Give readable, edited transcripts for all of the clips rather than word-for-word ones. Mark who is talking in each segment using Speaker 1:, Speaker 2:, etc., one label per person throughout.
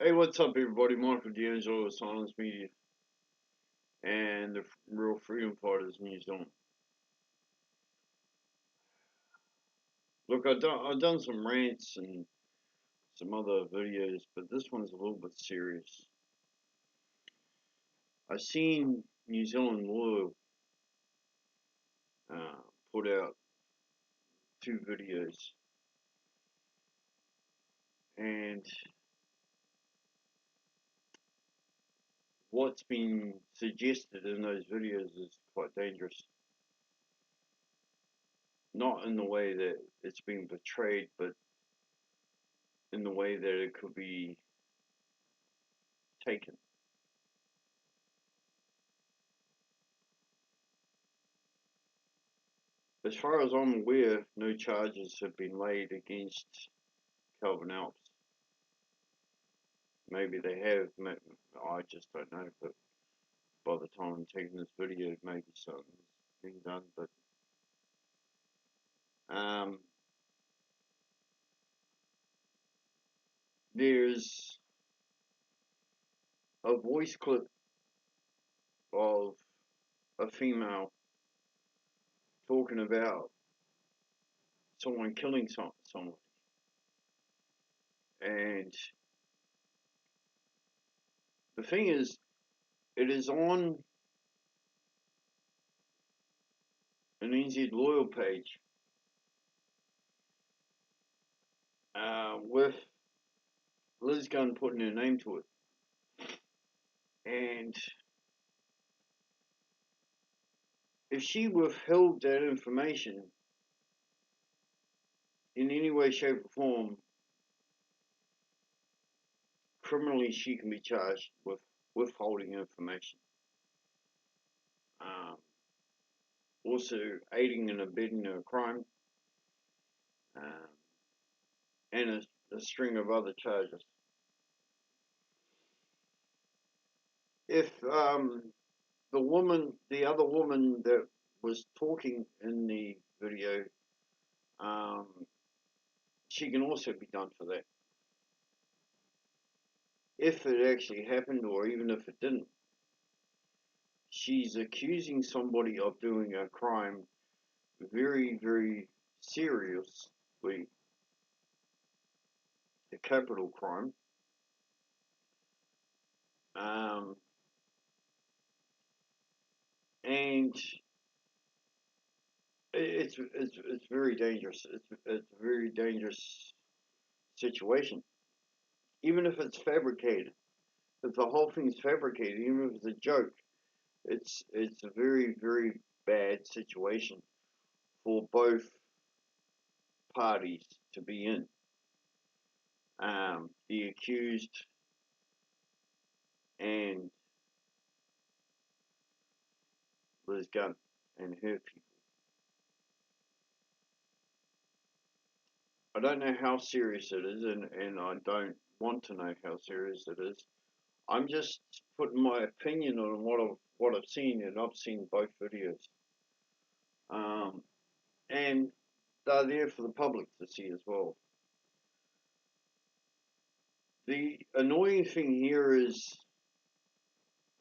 Speaker 1: Hey, what's up, everybody? Michael D'Angelo of Silence Media and the Real Freedom Fighters New Zealand. Look, I've done some rants and some other videos, but this one's a little bit serious. I seen New Zealand Loyal uh, put out 2 videos, and what's been suggested in those videos is quite dangerous. Not in the way that it's being portrayed, but in the way that it could be taken. As far as I'm aware, no charges have been laid against Calvin Alps. Maybe they have, I just don't know, but by the time I'm taking this video, maybe something's been done. But um, there's a voice clip of a female talking about someone killing someone. And the thing is, it is on an NZ Loyal page with Liz Gunn putting her name to it. And if she withheld that information in any way, shape, or form, criminally she can be charged with withholding information. Um, Also, aiding and abetting a crime, um, and a string of other charges. If the other woman that was talking in the video, um, she can also be done for that. If it actually happened, or even if it didn't, she's accusing somebody of doing a crime very, very seriously, a capital crime, um, and it's very dangerous. It's a very dangerous situation. Even if it's fabricated, if the whole thing's fabricated, even if it's a joke, it's a very, very bad situation for both parties to be in. The accused and Liz Gunn and her people. I don't know how serious it is, and I don't want to know how serious it is. I'm just putting my opinion on what I've seen, and I've seen both videos, um, and they're there for the public to see as well. The annoying thing here is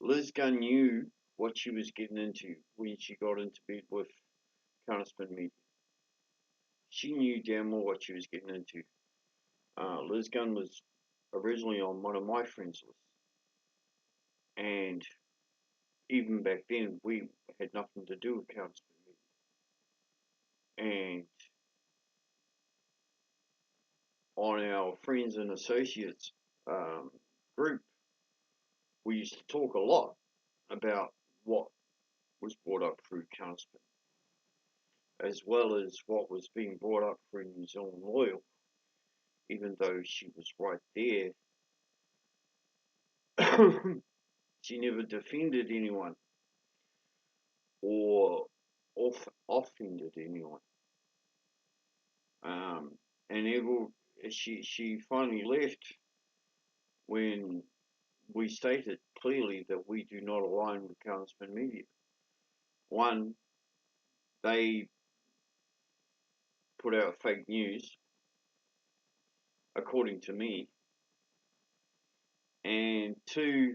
Speaker 1: Liz Gunn knew what she was getting into when she got into bed with Counterspin Media. She knew damn well what she was getting into. Liz Gunn was originally on one of my friends lists, and even back then we had nothing to do with Counterspin Media. And on our friends and associates um, group, we used to talk a lot about what was brought up through Counterspin, as well as what was being brought up through New Zealand Loyal, even though she was right there. She never defended anyone or offended anyone. And she finally left when we stated clearly that we do not align with Counterspin Media. One, they put out fake news, according to me, And two,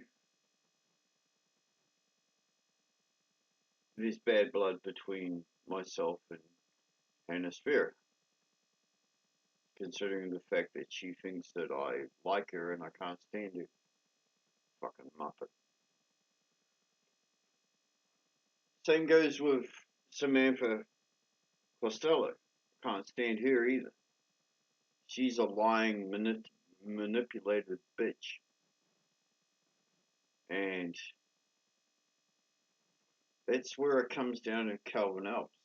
Speaker 1: there's bad blood between myself and Hannah Spear, considering the fact that she thinks that I like her and I can't stand her. Fucking muppet. Same goes with Samantha Costello. Can't stand her either. She's a lying, manipulated bitch. And that's where it comes down to Calvin Alps.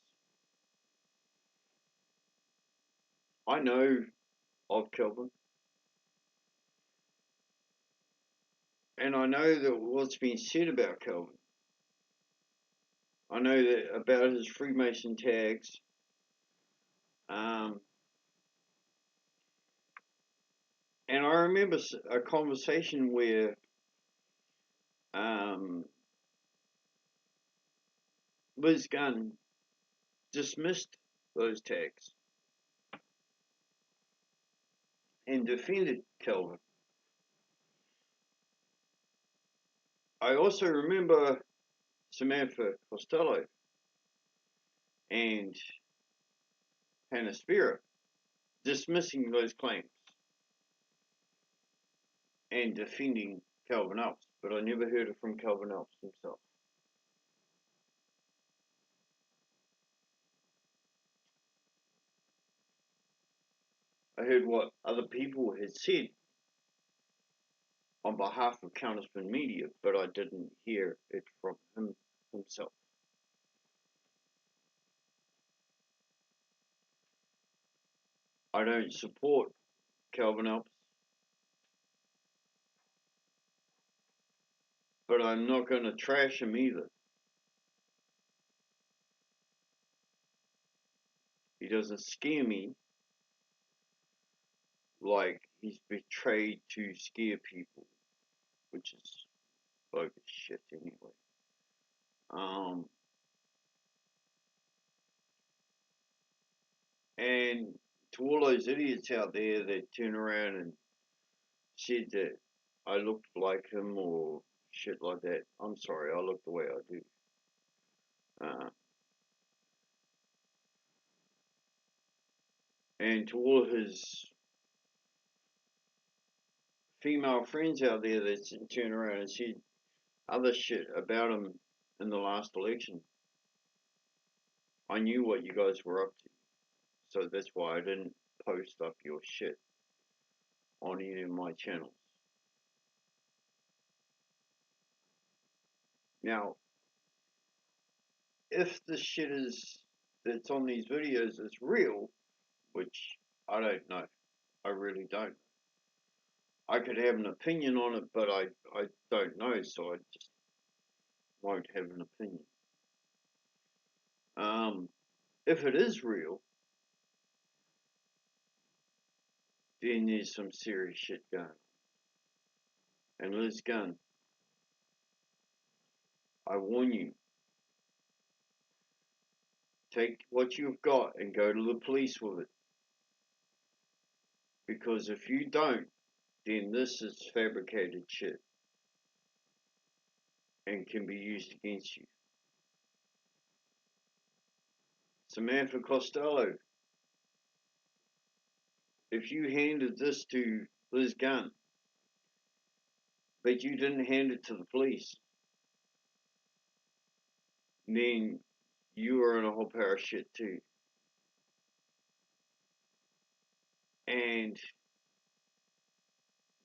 Speaker 1: I know of Calvin, and I know that what's been said about Calvin. I know that about his Freemason tags. Um, and I remember a conversation where um, Liz Gunn dismissed those tags and defended Calvin. I also remember Samantha Costello and Hannah Spira dismissing those claims and defending Calvin Alps, but I never heard it from Calvin Alps himself. I heard what other people had said on behalf of Counterspin Media, but I didn't hear it from him himself. I don't support Calvin Alps, but I'm not going to trash him either. He doesn't scare me like he's betrayed to scare people, which is bogus shit anyway. Um, and to all those idiots out there that turn around and said that I looked like him or shit like that, I'm sorry, I look the way I do. Uh, and to all his female friends out there that turn around and said other shit about him in the last election, I knew what you guys were up to. So that's why I didn't post up your shit on any of my channels. Now, if the shit that's on these videos is real, which I don't know, I really don't. I could have an opinion on it, but I don't know, so I just won't have an opinion. If it is real, then there's some serious shit going on. And Liz Gunn, I warn you, take what you've got and go to the police with it. Because if you don't, then this is fabricated shit and can be used against you. Samantha Costello, if you handed this to Liz Gunn, but you didn't hand it to the police, then you are in a whole pile of shit too. And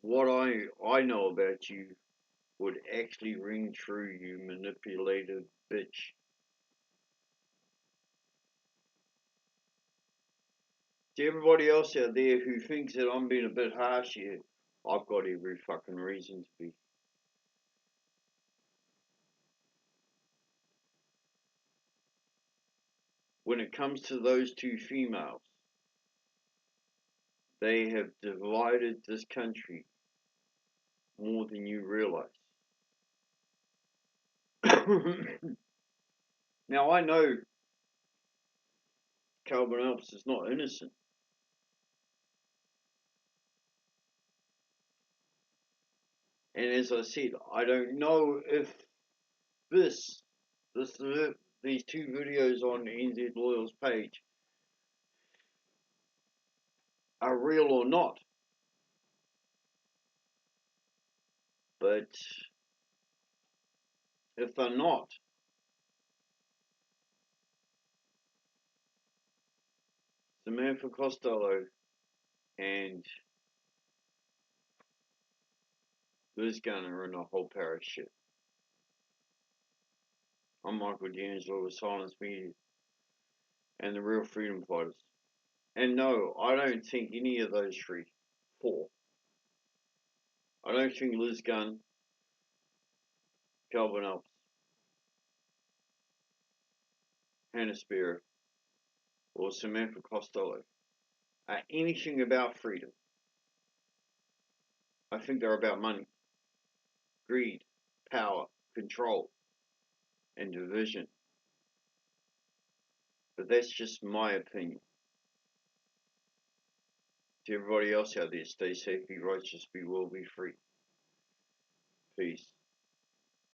Speaker 1: what I know about you would actually ring true, you manipulated bitch. To everybody else out there who thinks that I'm being a bit harsh here, I've got every fucking reason to be. When it comes to those two females, they have divided this country more than you realize. Now, I know Calvin Alps is not innocent. And as I said, I don't know if this, these two videos on NZ Loyal's page are real or not. But if they're not, Samantha Costello and Liz Gunn are in a whole pair of shit. I'm Michael D'Angelo with Silence Media and the Real Freedom Fighters. And no, I don't think any of those four. I don't think Liz Gunn, Calvin Ellis, Hannah Spear, or Samantha Costello are anything about freedom. I think they're about money, greed, power, control, and division. But that's just my opinion. To everybody else out there, stay safe, be righteous, be well, be free. Peace.